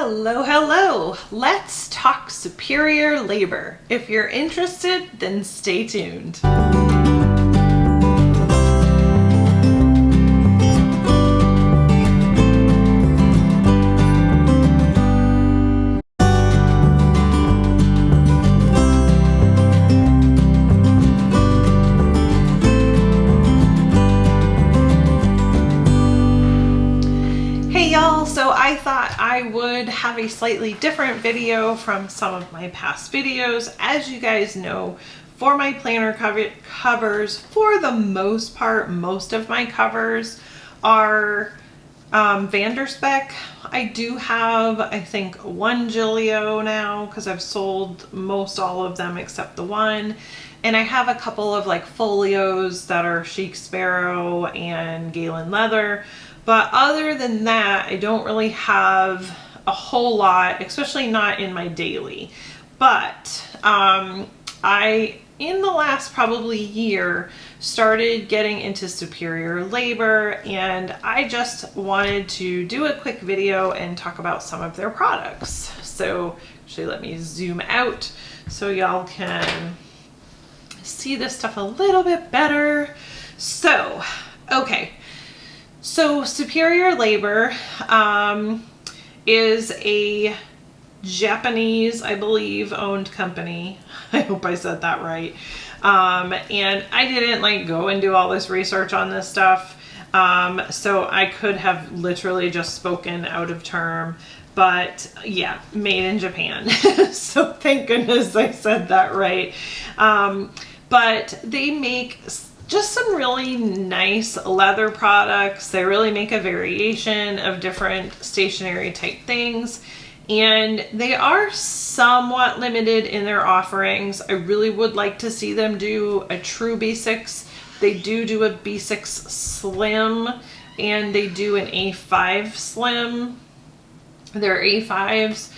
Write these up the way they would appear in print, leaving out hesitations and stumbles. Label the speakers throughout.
Speaker 1: Hello, hello. Let's talk superior labor. If you're interested, then stay tuned. So I thought I would have a slightly different video from some of my past videos. As you guys know, for my planner covers, for the most part, most of my covers are Vanderspec. I do have, I think, one Gillio now because I've sold most all of them except the one. And I have a couple of like folios that are Chic Sparrow and Galen Leather. But other than that, I don't really have a whole lot, especially not in my daily. But in the last probably year, started getting into superior labor, and I just wanted to do a quick video and talk about some of their products. So actually let me zoom out so y'all can see this stuff a little bit better. So, okay. So Superior Labor is a Japanese, I believe, owned company. I hope I said that right. And I didn't like go and do all this research on this stuff. So I could have literally just spoken out of term, but yeah, made in Japan. So thank goodness I said that right. But they make just some really nice leather products. They really make a variation of different stationery type things, and they are somewhat limited in their offerings. I really would like to see them do a true B6. They do a B6 Slim, and they do an A5 Slim. They're A5s.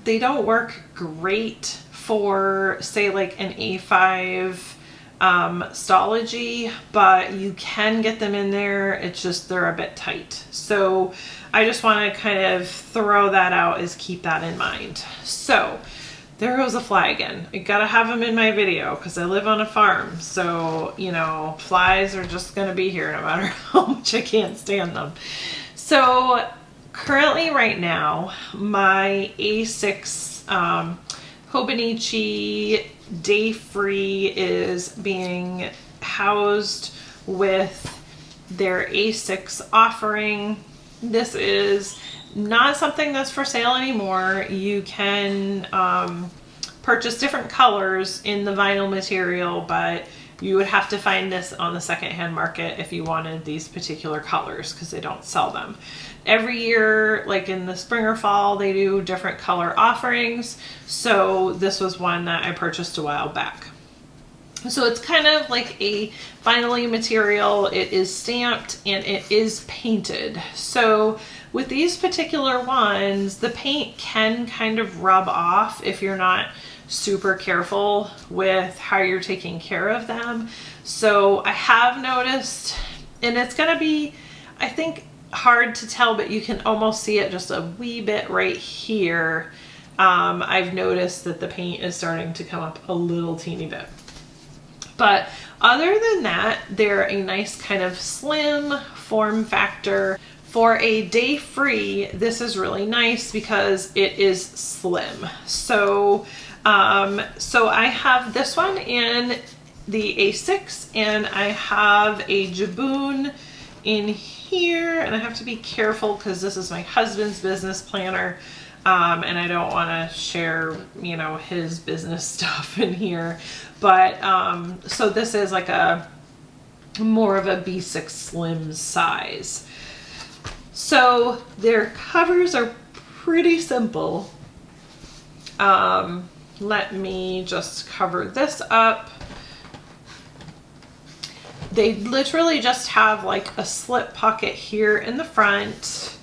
Speaker 1: They don't work great for, say, like an A5 Stology, but you can get them in there. It's just they're a bit tight. So I just want to kind of throw that out, is keep that in mind. So there goes a fly again. I gotta have them in my video because I live on a farm, so you know, flies are just gonna be here no matter how much I can't stand them. So currently right now my A6 Hobonichi Day Free is being housed with their A6 offering. This is not something that's for sale anymore. You can purchase different colors in the vinyl material, but you would have to find this on the secondhand market if you wanted these particular colors, because they don't sell them. Every year, like in the spring or fall, they do different color offerings. So this was one that I purchased a while back. So it's kind of like a vinyl material. It is stamped and it is painted. So with these particular ones, the paint can kind of rub off if you're not super careful with how you're taking care of them. So I have noticed, and it's gonna be, I think, hard to tell, but you can almost see it just a wee bit right here. I've noticed that the paint is starting to come up a little teeny bit. But other than that, they're a nice kind of slim form factor. For a Day Free, this is really nice because it is slim. So I have this one in the A6, and I have a Jaboon in here, and I have to be careful because this is my husband's business planner, and I don't want to share, you know, his business stuff in here. But so this is like a more of a B6 Slim size. So their covers are pretty simple. Let me just cover this up. They literally just have like a slip pocket here in the front.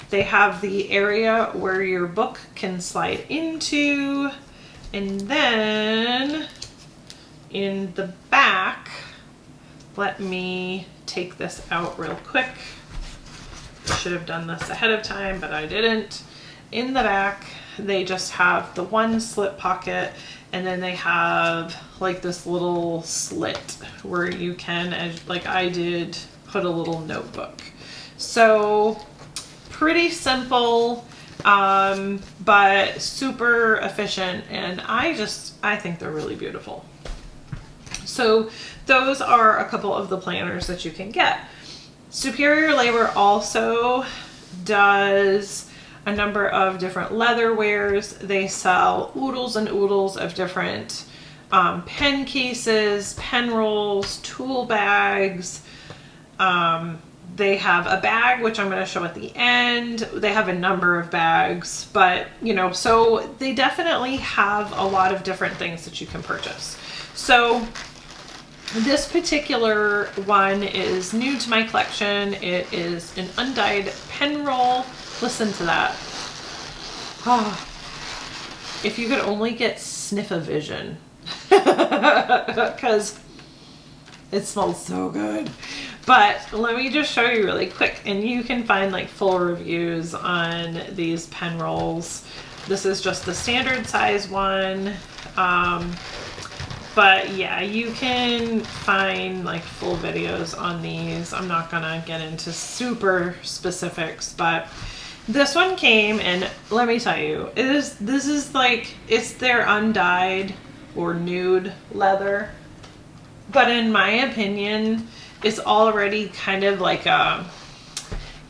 Speaker 1: They have the area where your book can slide into, and then in the back, let me take this out real quick. I should have done this ahead of time, but I didn't. in the back, they just have the one slip pocket, and then they have like this little slit where you can, as like I did, put a little notebook. So pretty simple, but super efficient, and I think they're really beautiful. So those are a couple of the planners that you can get. Superior Labor also does a number of different leather wares. They sell oodles and oodles of different pen cases, pen rolls, tool bags. They have a bag, which I'm going to show at the end. They have a number of bags, but you know, so they definitely have a lot of different things that you can purchase. So this particular one is new to my collection. It is an undyed pen roll. Listen to that. Oh, if you could only get sniff-a-vision, because it smells so good. But let me just show you really quick, and you can find like full reviews on these pen rolls. This is just the standard size one. But yeah, you can find like full videos on these. I'm not gonna get into super specifics, but this one came, and let me tell you, this is like, it's their undyed or nude leather. But in my opinion, it's already kind of like a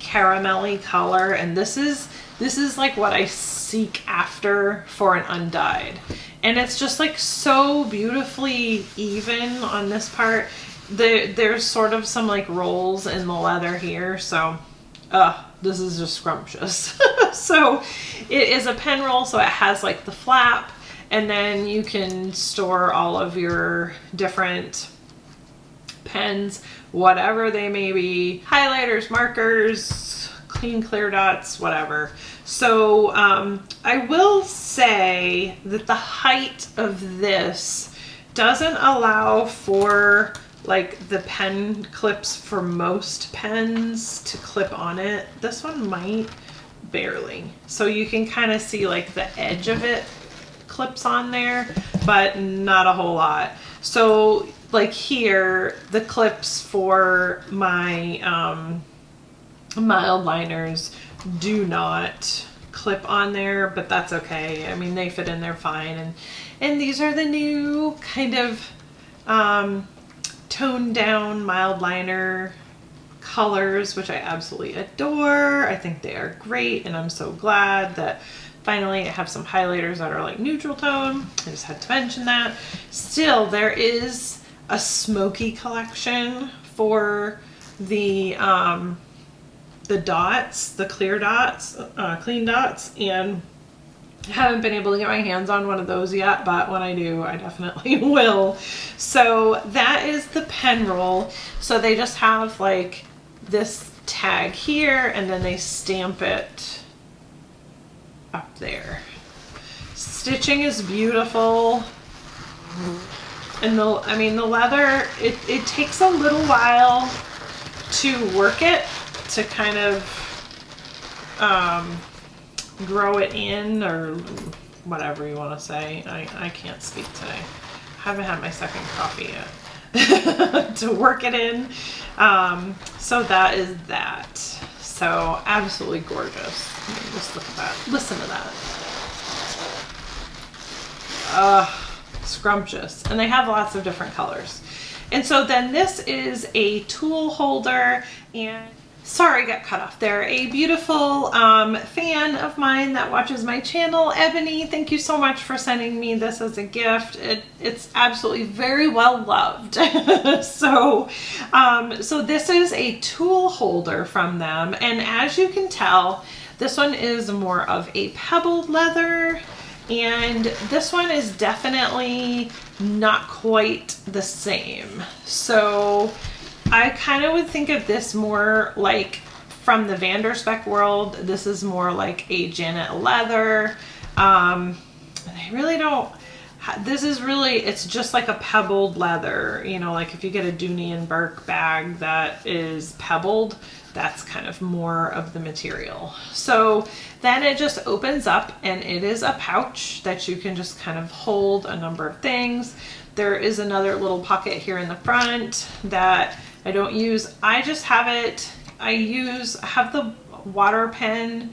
Speaker 1: caramelly color, and this is like what I seek after for an undyed. And it's just like so beautifully even on this part. There's sort of some like rolls in the leather here, so this is just scrumptious. So it is a pen roll, so it has like the flap, and then you can store all of your different pens, whatever they may be, highlighters, markers, clean clear dots, whatever. So I will say that the height of this doesn't allow for like the pen clips for most pens to clip on it. This one might, barely. So you can kind of see like the edge of it clips on there, but not a whole lot. So like here, the clips for my mild liners do not clip on there, but that's okay. I mean, they fit in there fine. And these are the new kind of toned down mild liner colors, which I absolutely adore. I think they are great, and I'm so glad that finally I have some highlighters that are like neutral tone. I just had to mention that. Still, there is a smoky collection for the dots, the clear dots, clean dots, and I haven't been able to get my hands on one of those yet, but when I do, I definitely will. So that is the pen roll. So they just have like this tag here, and then they stamp it up there. Stitching is beautiful. And the leather, it takes a little while to work it, to kind of grow it in, or whatever you want to say. I can't speak today. I haven't had my second coffee yet to work it in. So that is that. So absolutely gorgeous. Just look at that. Listen to that. Scrumptious. And they have lots of different colors. And so then this is a tool holder, and sorry, got cut off there. A beautiful fan of mine that watches my channel, Ebony, thank you so much for sending me this as a gift. It's absolutely very well loved. So this is a tool holder from them, and as you can tell, this one is more of a pebbled leather, and this one is definitely not quite the same. So I kind of would think of this more like from the Vanderspeck world. This is more like a Janet leather. They really don't, this is really, it's just like a pebbled leather, you know, like if you get a Dooney and Burke bag that is pebbled, that's kind of more of the material. So then it just opens up and it is a pouch that you can just kind of hold a number of things. There is another little pocket here in the front that I don't use. I just have it, I have the water pen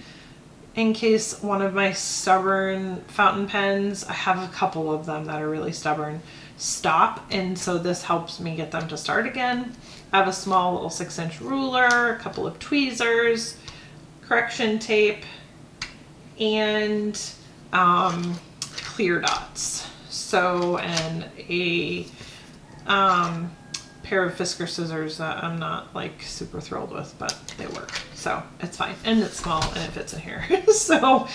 Speaker 1: in case one of my stubborn fountain pens, I have a couple of them that are really stubborn, stop, and so this helps me get them to start again. I have a small little 6-inch ruler, a couple of tweezers, correction tape, and clear dots. So, and a pair of Fisker scissors that I'm not like super thrilled with, but they work, so it's fine, and it's small and it fits in here. so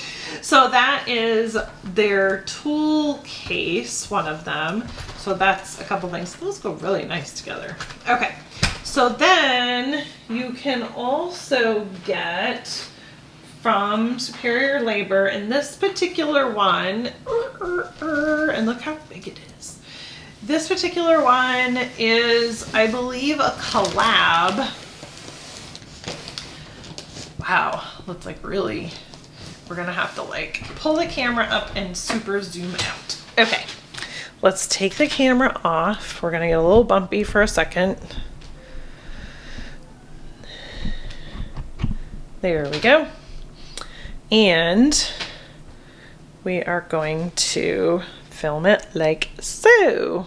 Speaker 1: that is their tool case, one of them. So that's a couple things. Those go really nice together. Okay, so then you can also get from Superior Labor, and this particular one, and look how big it is. This particular one is, I believe, a collab. Wow, looks like really, we're gonna have to like pull the camera up and super zoom out. Okay, let's take the camera off. We're gonna get a little bumpy for a second. There we go. And we are going to film it like so.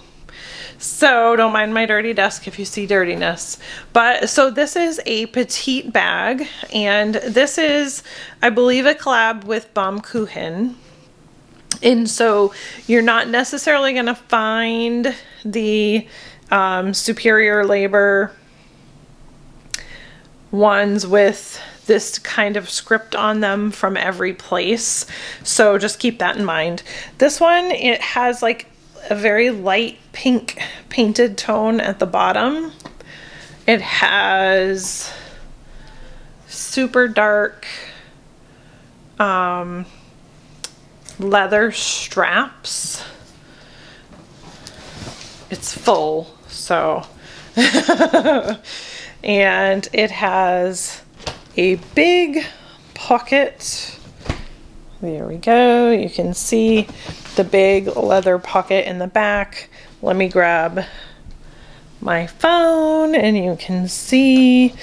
Speaker 1: So don't mind my dirty desk if you see dirtiness. But so this is a petite bag, and this is, I believe, a collab with Baumkuchen. And so you're not necessarily going to find the Superior Labor ones with this kind of script on them from every place. So just keep that in mind. This one, it has like a very light pink painted tone at the bottom. It has super dark leather straps. It's full, so and it has a big pocket. There we go. You can see the big leather pocket in the back. Let me grab my phone and you can see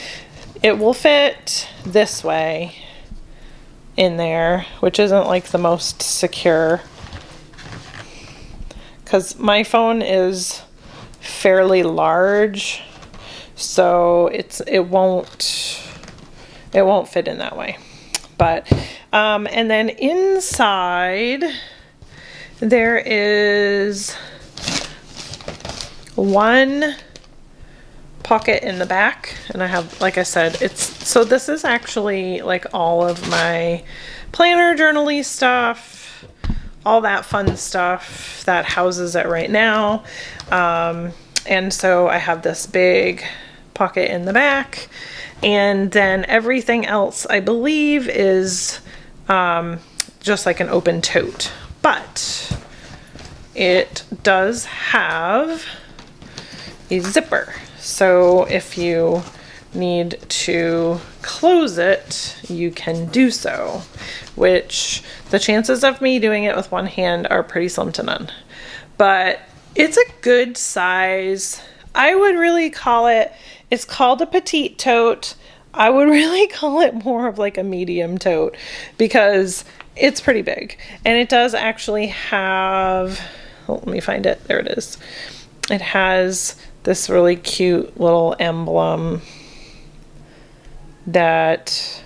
Speaker 1: it will fit this way in there, which isn't like the most secure because my phone is fairly large, so it won't fit in that way. But and then inside there is one pocket in the back, and I have, like I said, so this is actually like all of my planner journal-y stuff, all that fun stuff that houses it right now. And so I have this big pocket in the back, and then everything else I believe is just like an open tote, but it does have a zipper. So if you need to close it, you can do so, which the chances of me doing it with one hand are pretty slim to none. But it's a good size. I would really call it, it's called a petite tote. I would really call it more of like a medium tote because it's pretty big. And it does actually have, oh, let me find it. There it is. It has this really cute little emblem that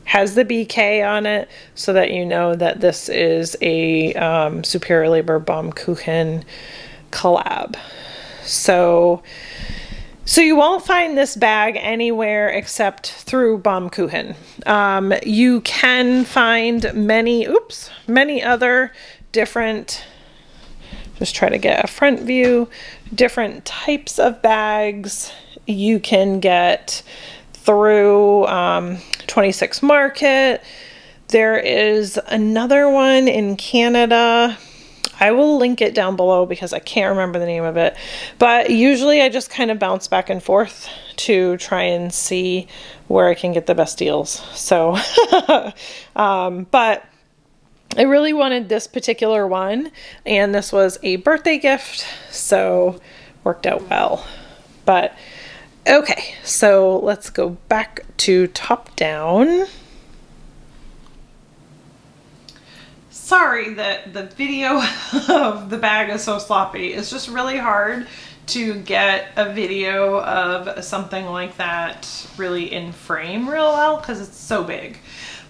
Speaker 1: has the BK on it so that you know that this is a Superior Labor Baumkuchen collab. So you won't find this bag anywhere except through Baumkuchen. You can find many other different, just try to get a front view, different types of bags you can get through 26 Market. There is another one in Canada. I will link it down below because I can't remember the name of it. But usually I just kind of bounce back and forth to try and see where I can get the best deals. So, but I really wanted this particular one, and this was a birthday gift, so worked out well. But okay, so let's go back to top down. Sorry that the video of the bag is so sloppy. It's just really hard to get a video of something like that really in frame real well because it's so big.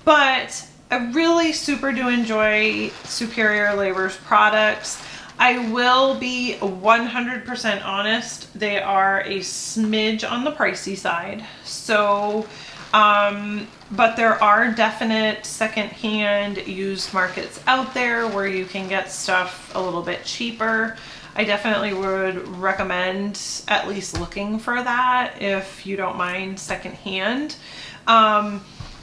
Speaker 1: But I really super do enjoy Superior Labor's products. I will be 100% honest, they are a smidge on the pricey side. So, but there are definite secondhand used markets out there where you can get stuff a little bit cheaper. I definitely would recommend at least looking for that if you don't mind secondhand.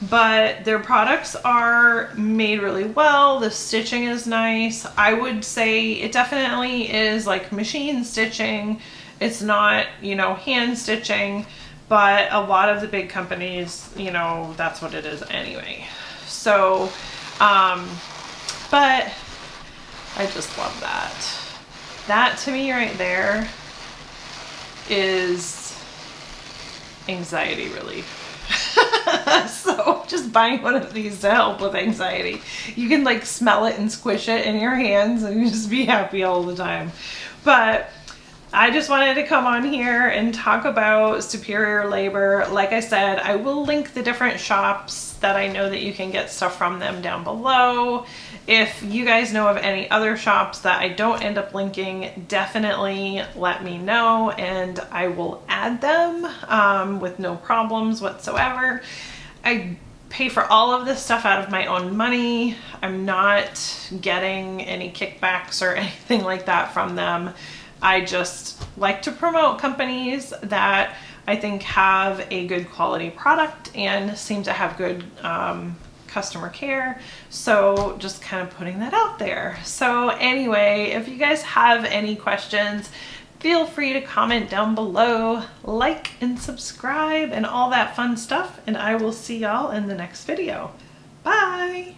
Speaker 1: But their products are made really well. The stitching is nice. I would say it definitely is like machine stitching. It's not, you know, hand stitching, but a lot of the big companies, you know, that's what it is anyway. So, but I just love that. That to me right there is anxiety relief. So just buying one of these to help with anxiety. You can like smell it and squish it in your hands and you just be happy all the time. But I just wanted to come on here and talk about Superior Labor. Like I said, I will link the different shops that I know that you can get stuff from them down below. If you guys know of any other shops that I don't end up linking, definitely let me know and I will add them with no problems whatsoever. I pay for all of this stuff out of my own money. I'm not getting any kickbacks or anything like that from them. I just like to promote companies that I think have a good quality product and seem to have good customer care. So just kind of putting that out there. So anyway, if you guys have any questions, feel free to comment down below, like and subscribe and all that fun stuff. And I will see y'all in the next video. Bye.